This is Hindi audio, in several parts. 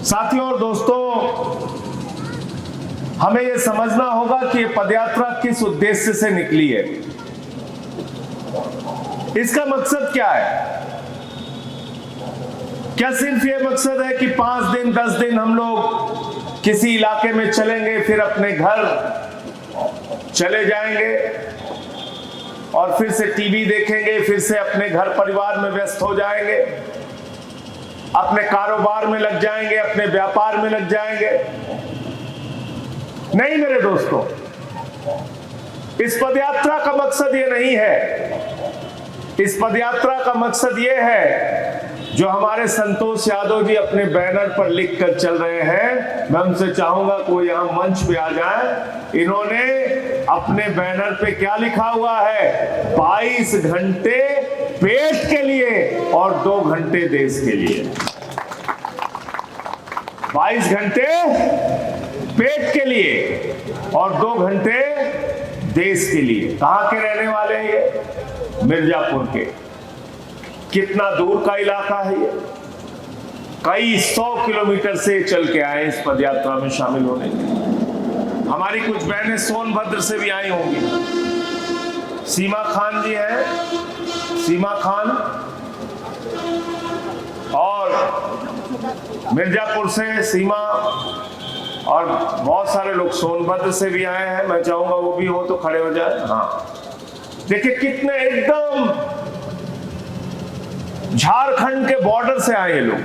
साथियों और दोस्तों, हमें यह समझना होगा कि ये पदयात्रा किस उद्देश्य से निकली है, इसका मकसद क्या है। क्या सिर्फ ये मकसद है कि 5 दिन 10 दिन हम लोग किसी इलाके में चलेंगे, फिर अपने घर चले जाएंगे और फिर से टीवी देखेंगे, फिर से अपने घर परिवार में व्यस्त हो जाएंगे, अपने कारोबार में लग जाएंगे, अपने व्यापार में लग जाएंगे? नहीं मेरे दोस्तों, इस पदयात्रा का मकसद ये नहीं है। इस पदयात्रा का मकसद ये है जो हमारे संतोष यादव जी अपने बैनर पर लिख कर चल रहे हैं। मैं उनसे चाहूंगा कोई यहां मंच पे आ जाए। इन्होंने अपने बैनर पे क्या लिखा हुआ है? 22 घंटे पेट के लिए और 2 घंटे देश के लिए। 22 घंटे पेट के लिए और 2 घंटे देश के लिए। कहां के रहने वाले हैं ये? मिर्जापुर के। कितना दूर का इलाका है ये? कई 100 किलोमीटर से चल के आए इस पदयात्रा में शामिल होने के लिए। हमारी कुछ बहनें सोनभद्र से भी आई होंगी। सीमा खान जी हैं, सीमा खान, और मिर्जापुर से सीमा, और बहुत सारे लोग सोनभद्र से भी आए हैं। मैं चाहूंगा वो भी हो तो खड़े हो जाए। हाँ, देखिए कितने एकदम झारखंड के बॉर्डर से आए लोग।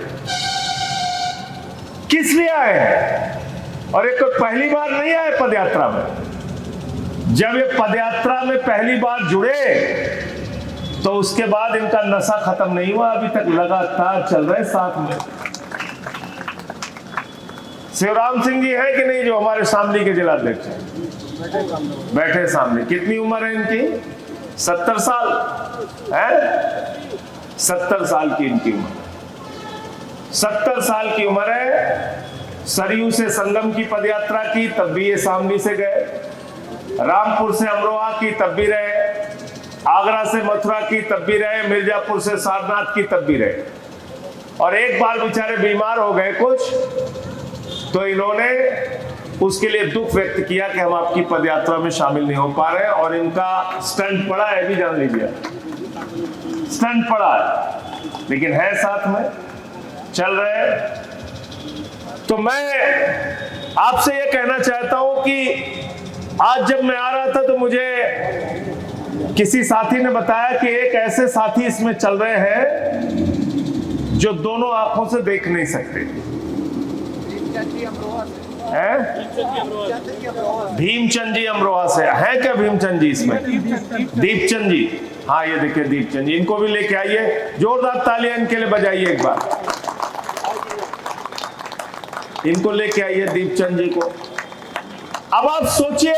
किस लिए आए हैं? और एक तो पहली बार नहीं आए पदयात्रा में। जब ये पदयात्रा में पहली बार जुड़े तो उसके बाद इनका नशा खत्म नहीं हुआ, अभी तक लगातार चल रहे साथ में। शिवराम सिंह जी है कि नहीं, जो हमारे शामली के जिलाध्यक्ष हैं, बैठे सामने। कितनी उम्र है इनकी? 70 साल है। 70 साल की इनकी उम्र। 70 साल की उम्र है। सरयू से संगम की पदयात्रा की, तब भी ये शामली से गए। रामपुर से अमरोहा की, तब भी रहे। आगरा से मथुरा की, तब भी रहे। मिर्जापुर से सारनाथ की, तब भी रहे। और एक बार बेचारे बीमार हो गए कुछ, तो इन्होंने उसके लिए दुख व्यक्त किया कि हम आपकी पदयात्रा में शामिल नहीं हो पा रहे। और इनका स्टंट पड़ा है, भी जान लीजिए, स्टंट पड़ा है, लेकिन है साथ में, चल रहे हैं। तो मैं आपसे यह कहना चाहता हूं कि आज जब मैं आ रहा था तो मुझे किसी साथी ने बताया कि एक ऐसे साथी इसमें चल रहे हैं जो दोनों आंखों से देख नहीं सकते हैं। भीमचंद जी अमरोहा से है क्या? भीमचंद जी इसमें? दीपचंद जी, हाँ ये देखिए दीपचंद जी, इनको भी लेके आइए। जोरदार तालियां इनके लिए बजाइए एक बार। इनको लेके आइए दीपचंद जी को। अब आप सोचिए,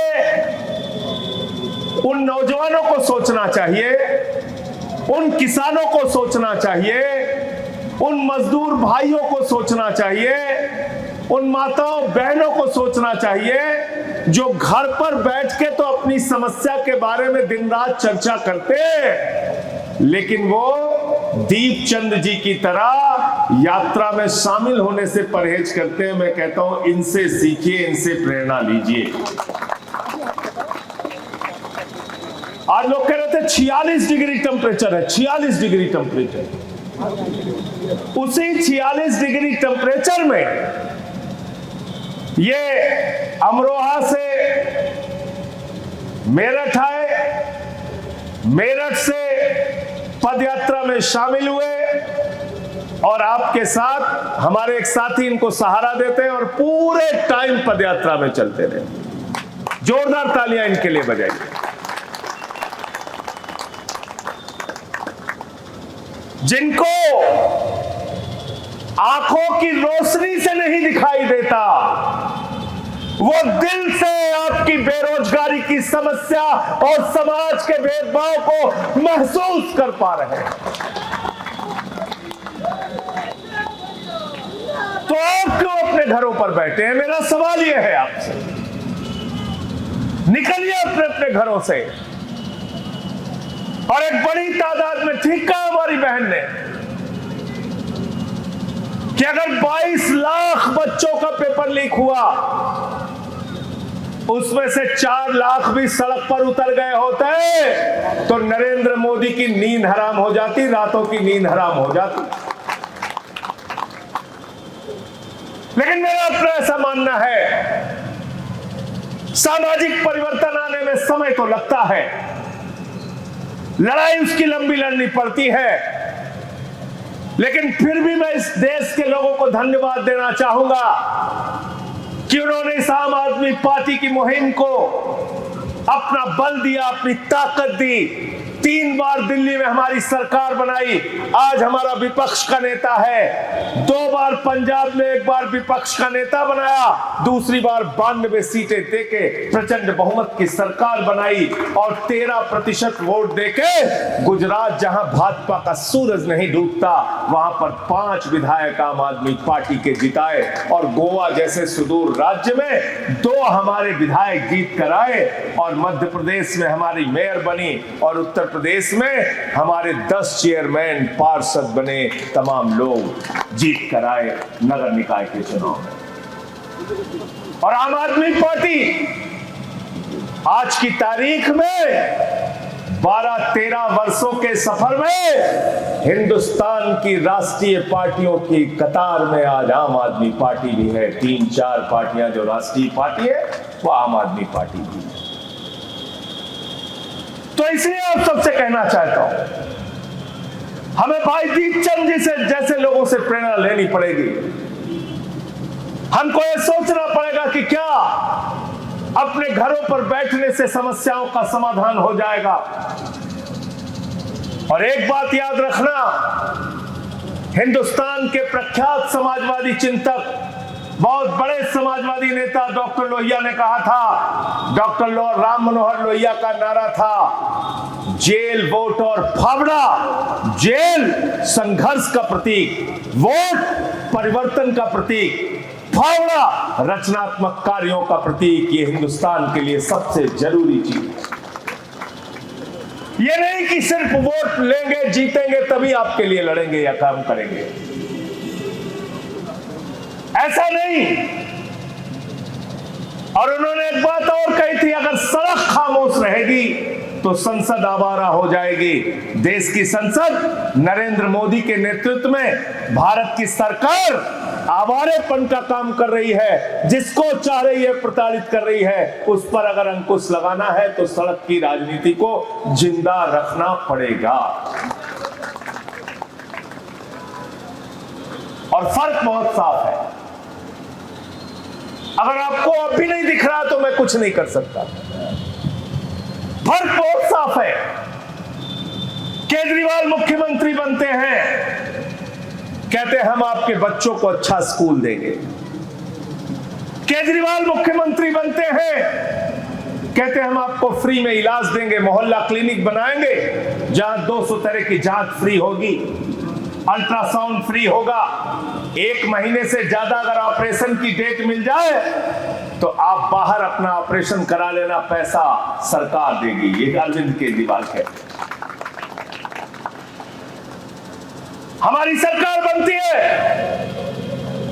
उन नौजवानों को सोचना चाहिए, उन किसानों को सोचना चाहिए, उन मजदूर भाइयों को सोचना चाहिए, उन माताओं बहनों को सोचना चाहिए जो घर पर बैठ के तो अपनी समस्या के बारे में दिन रात चर्चा करते, लेकिन वो दीपचंद जी की तरह यात्रा में शामिल होने से परहेज करते हैं। मैं कहता हूं इनसे सीखिए, इनसे प्रेरणा लीजिए। आज लोग कह रहे थे 46 डिग्री टेम्परेचर है, 46 डिग्री टेम्परेचर। उसी 46 डिग्री टेम्परेचर में ये अमरोहा से मेरठ आए, मेरठ से पदयात्रा में शामिल हुए, और आपके साथ हमारे एक साथी इनको सहारा देते हैं और पूरे टाइम पदयात्रा में चलते रहे। जोरदार तालियां इनके लिए बजाइए। जिनको आंखों की रोशनी से नहीं दिखाई देता, वो दिल से आपकी बेरोजगारी की समस्या और समाज के भेदभाव को महसूस कर पा रहे हैं। तो आप क्यों अपने घरों पर बैठे हैं? मेरा सवाल यह है आपसे, निकलिए अपने अपने घरों से। और एक बड़ी तादाद में, ठीक कहा हमारी बहन ने, कि अगर 22 लाख बच्चों का पेपर लीक हुआ, उसमें से 4 लाख भी सड़क पर उतर गए होते तो नरेंद्र मोदी की नींद हराम हो जाती, रातों की नींद हराम हो जाती। लेकिन मेरा अपना ऐसा मानना है, सामाजिक परिवर्तन आने में समय तो लगता है, लड़ाई उसकी लंबी लड़नी पड़ती है, लेकिन फिर भी मैं इस देश के लोगों को धन्यवाद देना चाहूंगा कि उन्होंने इस आम आदमी पार्टी की मुहिम को अपना बल दिया, अपनी ताकत दी। 3 बार दिल्ली में हमारी सरकार बनाई, आज हमारा विपक्ष का नेता है। 2 बार पंजाब में, 1 बार विपक्ष का नेता बनाया, दूसरी बार 92 सीटें देके प्रचंड बहुमत की सरकार बनाई और 13% वोट देके गुजरात, जहां भाजपा का सूरज नहीं डूबता, वहां पर 5 विधायक आम आदमी पार्टी के जिताए और गोवा जैसे सुदूर राज्य में 2 हमारे विधायक जीत कर आए और मध्य प्रदेश में हमारी मेयर बनी और उत्तर प्रदेश में हमारे 10 चेयरमैन पार्षद बने, तमाम लोग जीत कर आए नगर निकाय के चुनाव में। और आम आदमी पार्टी आज की तारीख में 12-13 वर्षों के सफर में हिंदुस्तान की राष्ट्रीय पार्टियों की कतार में आज आम आदमी पार्टी भी है। 3-4 पार्टियां जो राष्ट्रीय पार्टी है वो आम आदमी पार्टी भी है। तो इसलिए आप सबसे कहना चाहता हूं, हमें भाई दीपचंद जी से जैसे लोगों से प्रेरणा लेनी पड़ेगी। हमको यह सोचना पड़ेगा कि क्या अपने घरों पर बैठने से समस्याओं का समाधान हो जाएगा। और एक बात याद रखना, हिंदुस्तान के प्रख्यात समाजवादी चिंतक, बहुत बड़े समाजवादी नेता डॉक्टर लोहिया ने कहा था, डॉक्टर राम मनोहर लोहिया का नारा था, जेल, वोट और फावड़ा। जेल संघर्ष का प्रतीक, वोट परिवर्तन का प्रतीक, फावड़ा रचनात्मक कार्यों का प्रतीक। ये हिंदुस्तान के लिए सबसे जरूरी चीज है। ये नहीं कि सिर्फ वोट लेंगे, जीतेंगे तभी आपके लिए लड़ेंगे या काम करेंगे, ऐसा नहीं। और उन्होंने एक बात और कही थी, अगर सड़क खामोश रहेगी तो संसद आवारा हो जाएगी। देश की संसद नरेंद्र मोदी के नेतृत्व में भारत की सरकार आवारेपन का काम कर रही है, जिसको चाह रही है प्रताड़ित कर रही है। उस पर अगर अंकुश लगाना है तो सड़क की राजनीति को जिंदा रखना पड़ेगा। और फर्क बहुत साफ है। अगर आपको अब भी नहीं दिख रहा तो मैं कुछ नहीं कर सकता। फर्क बहुत साफ है। केजरीवाल मुख्यमंत्री बनते हैं, कहते हैं हम आपके बच्चों को अच्छा स्कूल देंगे। केजरीवाल मुख्यमंत्री बनते हैं, कहते हैं हम आपको फ्री में इलाज देंगे, मोहल्ला क्लिनिक बनाएंगे जहां 200 तरह की जांच फ्री होगी, अल्ट्रासाउंड फ्री होगा। 1 महीने से ज्यादा अगर ऑपरेशन की डेट मिल जाए तो आप बाहर अपना ऑपरेशन करा लेना, पैसा सरकार देगी। ये अरविंद केजरीवाल कहते हैं। हमारी सरकार बनती है,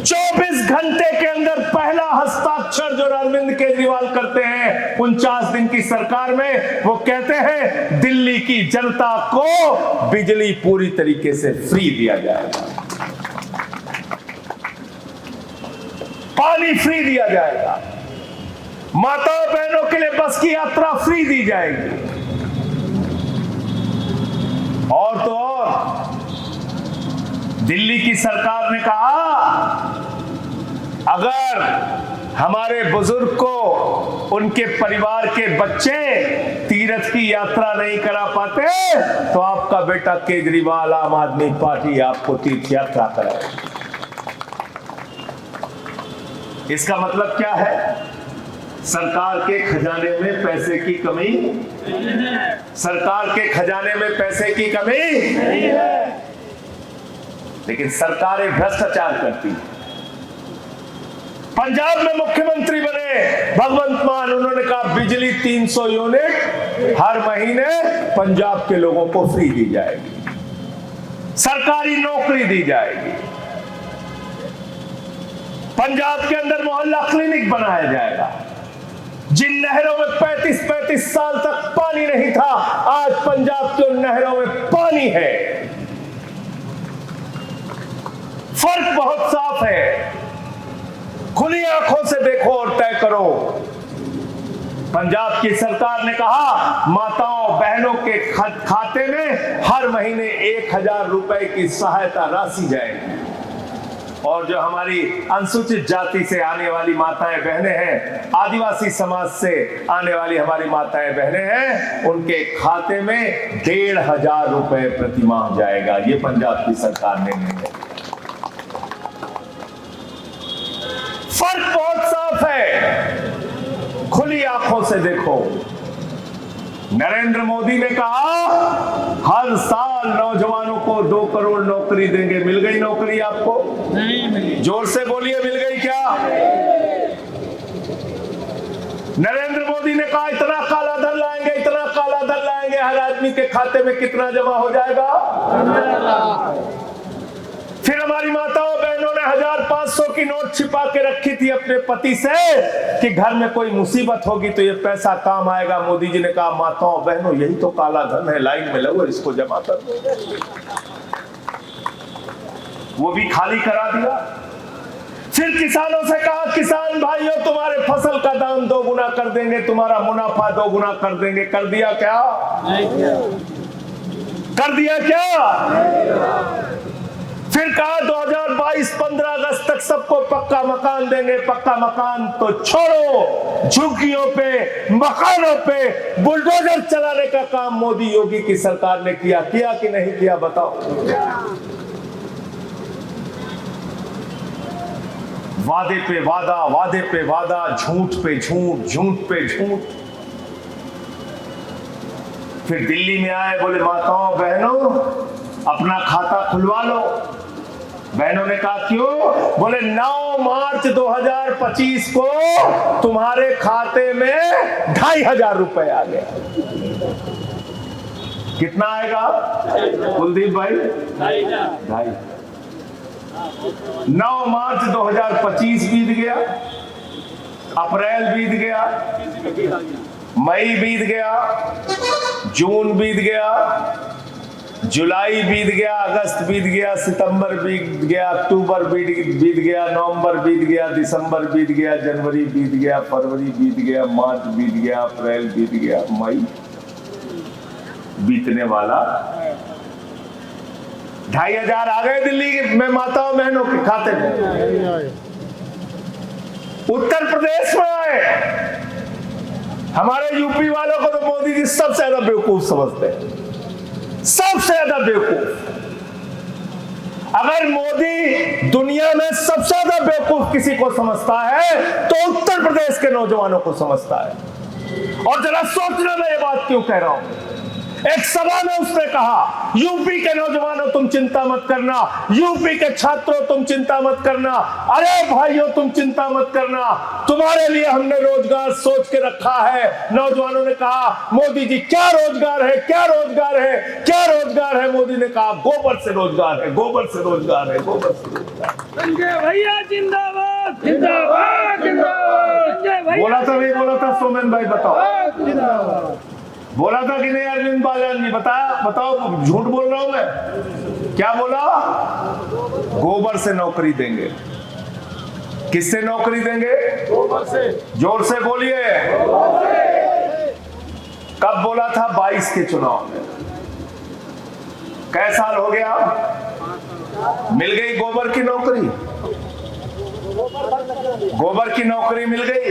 24 घंटे के अंदर पहला हस्ताक्षर जो अरविंद केजरीवाल करते हैं 49 दिन की सरकार में, वो कहते हैं दिल्ली की जनता को बिजली पूरी तरीके से फ्री दिया जाएगा, पानी फ्री दिया जाएगा, माताओं बहनों के लिए बस की यात्रा फ्री दी जाएगी। और तो और दिल्ली की सरकार ने कहा अगर हमारे बुजुर्ग को उनके परिवार के बच्चे तीर्थ की यात्रा नहीं करा पाते तो आपका बेटा केजरीवाल आम आदमी पार्टी आपको तीर्थ यात्रा कराएगी। इसका मतलब क्या है? सरकार के खजाने में पैसे की कमी नहीं है। सरकार के खजाने में पैसे की कमी नहीं है, लेकिन सरकारें भ्रष्टाचार करती हैं। पंजाब में मुख्यमंत्री बने भगवंत मान, उन्होंने कहा बिजली 300 यूनिट हर महीने पंजाब के लोगों को फ्री दी जाएगी, सरकारी नौकरी दी जाएगी। पंजाब के अंदर मोहल्ला क्लिनिक बनाया जाएगा। जिन नहरों में 35-35 साल तक पानी नहीं था, आज पंजाब की उन नहरों में पानी है। फर्क बहुत साफ है, खुली आंखों से देखो और तय करो। पंजाब की सरकार ने कहा माताओं बहनों के खाते में हर महीने 1000 रुपए की सहायता राशि जाएगी। और जो हमारी अनुसूचित जाति से आने वाली माताएं बहनें हैं, आदिवासी समाज से आने वाली हमारी माताएं बहनें हैं, उनके खाते में 1500 रुपए प्रति माह जाएगा। ये पंजाब की सरकार ने निर्णय। फर्क बहुत साफ है, खुली आंखों से देखो। नरेंद्र मोदी ने कहा हर साल नौजवानों को 2 करोड़ नौकरी देंगे। मिल गई नौकरी आपको? नहीं मिली। जोर से बोलिए, मिल गई क्या? नरेंद्र मोदी ने कहा इतना काला धन लाएंगे, इतना काला धन लाएंगे। हर आदमी के खाते में कितना जमा हो जाएगा? 15 लाख। फिर हमारी माताओं बहनों ने 1500 की नोट छिपा के रखी थी अपने पति से कि घर में कोई मुसीबत होगी तो ये पैसा काम आएगा। मोदी जी ने कहा माताओं बहनों यही तो काला धन है, लाइन में लगो, इसको जमा कर दो। वो भी खाली करा दिया। फिर किसानों से कहा किसान भाइयों तुम्हारे फसल का दाम 2 गुना कर देंगे, तुम्हारा मुनाफा 2 गुना कर देंगे। कर दिया क्या? नहीं किया। कर दिया क्या? फिर कहा 2022 15 अगस्त तक सबको पक्का मकान देंगे। पक्का मकान तो छोड़ो, झुग्गियों पे, मकानों पे बुलडोजर चलाने का काम मोदी योगी की सरकार ने किया। किया कि नहीं किया बताओ? वादे पे वादा, वादे पे वादा, झूठ पे झूठ, झूठ पे झूठ। फिर दिल्ली में आए, बोले माताओं बहनों अपना खाता खुलवा लो। बहनों ने कहा क्यों? बोले 9 मार्च 2025 को तुम्हारे खाते में 2500 रुपए आ गया। कितना आएगा कुलदीप भाई? 2.5। 9 मार्च 2025 बीत गया, अप्रैल बीत गया, मई बीत गया, जून बीत गया, जुलाई बीत गया, अगस्त बीत गया, सितंबर बीत गया, अक्टूबर बीत गया, नवंबर बीत गया, दिसंबर बीत गया, जनवरी बीत गया, फरवरी बीत गया, मार्च बीत गया, अप्रैल बीत गया, मई बीतने वाला। 2500 आ गए दिल्ली में माताओं बहनों के खाते में। उत्तर प्रदेश में आए, हमारे यूपी वालों को तो मोदी जी सबसे ज्यादा बेवकूफ समझते हैं, सबसे ज्यादा बेवकूफ। अगर मोदी दुनिया में सबसे ज्यादा बेवकूफ किसी को समझता है तो उत्तर प्रदेश के नौजवानों को समझता है। और जरा सोचना मैं ये बात क्यों कह रहा हूं। एक सभा में उसने कहा यूपी के नौजवानों तुम चिंता मत करना, यूपी के छात्रों तुम चिंता मत करना, अरे भाइयों तुम चिंता मत करना, तुम्हारे लिए हमने रोजगार सोच के रखा है। नौजवानों ने कहा मोदी जी क्या रोजगार है, क्या रोजगार है, क्या रोजगार है? मोदी ने कहा गोबर से रोजगार है, गोबर से रोजगार है, गोबर से रोजगार। संजय भैया जिंदाबाद, जिंदाबाद, जिंदाबाद। बोला था नहीं बोला था सोमेन भाई? बताओ जिंदाबाद। बोला था कि नहीं अरविंद बालन जी? बताओ झूठ बोल रहा हूं मैं? क्या बोला? गोबर से नौकरी देंगे। किससे नौकरी देंगे? गोबर से। जोर से बोलिए। कब बोला था? 22 के चुनाव में। कै साल हो गया? मिल गई गोबर की नौकरी? गोबर की नौकरी मिल गई।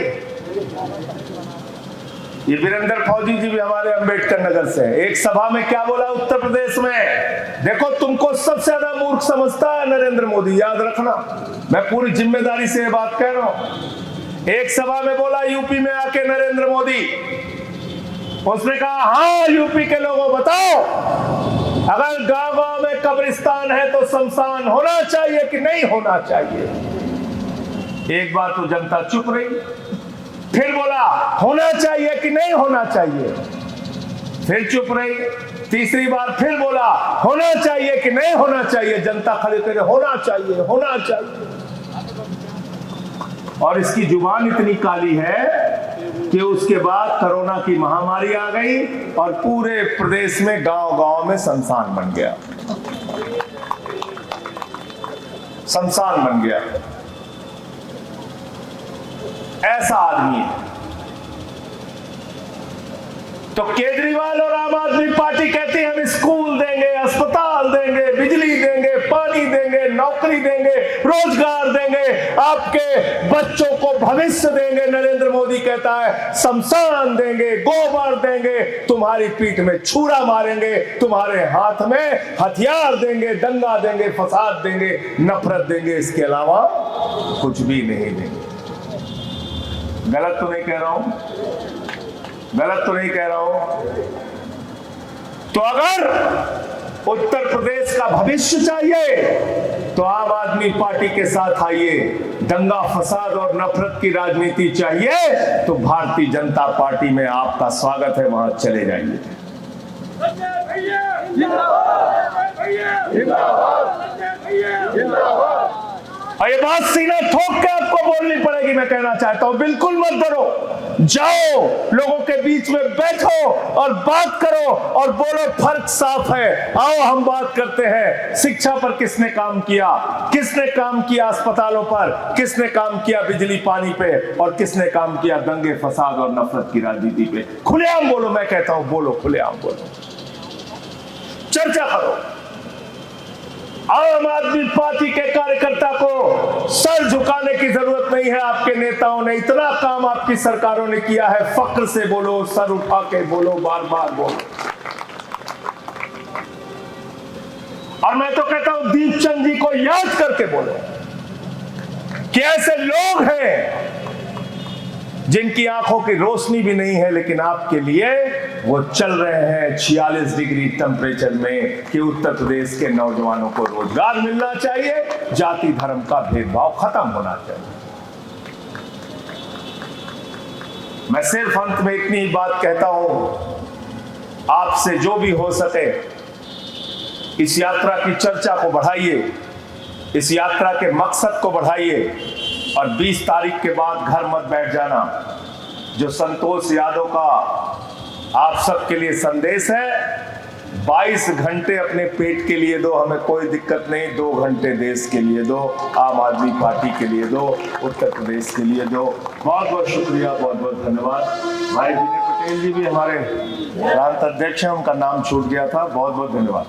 ये वीरेंद्र फौजी जी भी हमारे अंबेडकर नगर से। एक सभा में क्या बोला उत्तर प्रदेश में? देखो तुमको सबसे ज्यादा मूर्ख समझता है नरेंद्र मोदी, याद रखना, मैं पूरी जिम्मेदारी से ये बात कह रहा हूं। एक सभा में बोला यूपी में आके नरेंद्र मोदी, उसने कहा हाँ यूपी के लोगों बताओ अगर गांव गांव में कब्रिस्तान है तो शमशान होना चाहिए कि नहीं होना चाहिए? एक बार तो जनता चुप रही, फिर बोला होना चाहिए कि नहीं होना चाहिए, फिर चुप रही। तीसरी बार फिर बोला होना चाहिए कि नहीं होना चाहिए, जनता खड़े करे होना चाहिए, होना चाहिए। और इसकी जुबान इतनी काली है कि उसके बाद कोरोना की महामारी आ गई और पूरे प्रदेश में गांव-गांव में शमशान बन गया, शमशान बन गया। ऐसा आदमी है। तो केजरीवाल और आम आदमी पार्टी कहती है हम स्कूल देंगे, अस्पताल देंगे, बिजली देंगे, पानी देंगे, नौकरी देंगे, रोजगार देंगे, आपके बच्चों को भविष्य देंगे। नरेंद्र मोदी कहता है शमशान देंगे, गोबर देंगे, तुम्हारी पीठ में छुरा मारेंगे, तुम्हारे हाथ में हथियार देंगे, दंगा देंगे, फसाद देंगे, नफरत देंगे, इसके अलावा कुछ भी नहीं देंगे। गलत तो नहीं कह रहा हूं? गलत तो नहीं कह रहा हूं? तो अगर उत्तर प्रदेश का भविष्य चाहिए तो आम आदमी पार्टी के साथ आइए। दंगा फसाद और नफरत की राजनीति चाहिए तो भारतीय जनता पार्टी में आपका स्वागत है, वहां चले जाइए। और ये बात सीना ठोक के आपको बोलनी पड़ेगी। मैं कहना चाहता हूं बिल्कुल मत डरो, जाओ लोगों के बीच में बैठो और बात करो और बोलो फर्क साफ है। आओ हम बात करते हैं शिक्षा पर किसने काम किया, किसने काम किया अस्पतालों पर, किसने काम किया बिजली पानी पे, और किसने काम किया दंगे फसाद और नफरत की राजनीति पे। खुलेआम बोलो, मैं कहता हूं बोलो, खुलेआम बोलो, चर्चा करो। आम आदमी पार्टी के कार्यकर्ता को सर झुकाने की जरूरत नहीं है। आपके नेताओं ने इतना काम आपकी सरकारों ने किया है, फक्र से बोलो, सर उठा के बोलो, बार बार बोलो। और मैं तो कहता हूं दीपचंद जी को याद करके बोलो कि ऐसे लोग हैं जिनकी आंखों की रोशनी भी नहीं है, लेकिन आपके लिए वो चल रहे हैं 46 डिग्री टेम्परेचर में कि उत्तर प्रदेश के नौजवानों को रोजगार मिलना चाहिए, जाति धर्म का भेदभाव खत्म होना चाहिए। मैं सिर्फ अंत में इतनी बात कहता हूं, आपसे जो भी हो सके इस यात्रा की चर्चा को बढ़ाइए, इस यात्रा के मकसद को बढ़ाइए, और 20 तारीख के बाद घर मत बैठ जाना। जो संतोष यादव का आप सबके लिए संदेश है, 22 घंटे अपने पेट के लिए दो, हमें कोई दिक्कत नहीं, 2 घंटे देश के लिए दो, आम आदमी पार्टी के लिए दो, उत्तर प्रदेश के लिए दो। बहुत बहुत शुक्रिया, बहुत बहुत धन्यवाद। भाई विनय पटेल जी भी हमारे प्रांत अध्यक्ष हैं, उनका नाम छूट गया था, बहुत बहुत धन्यवाद।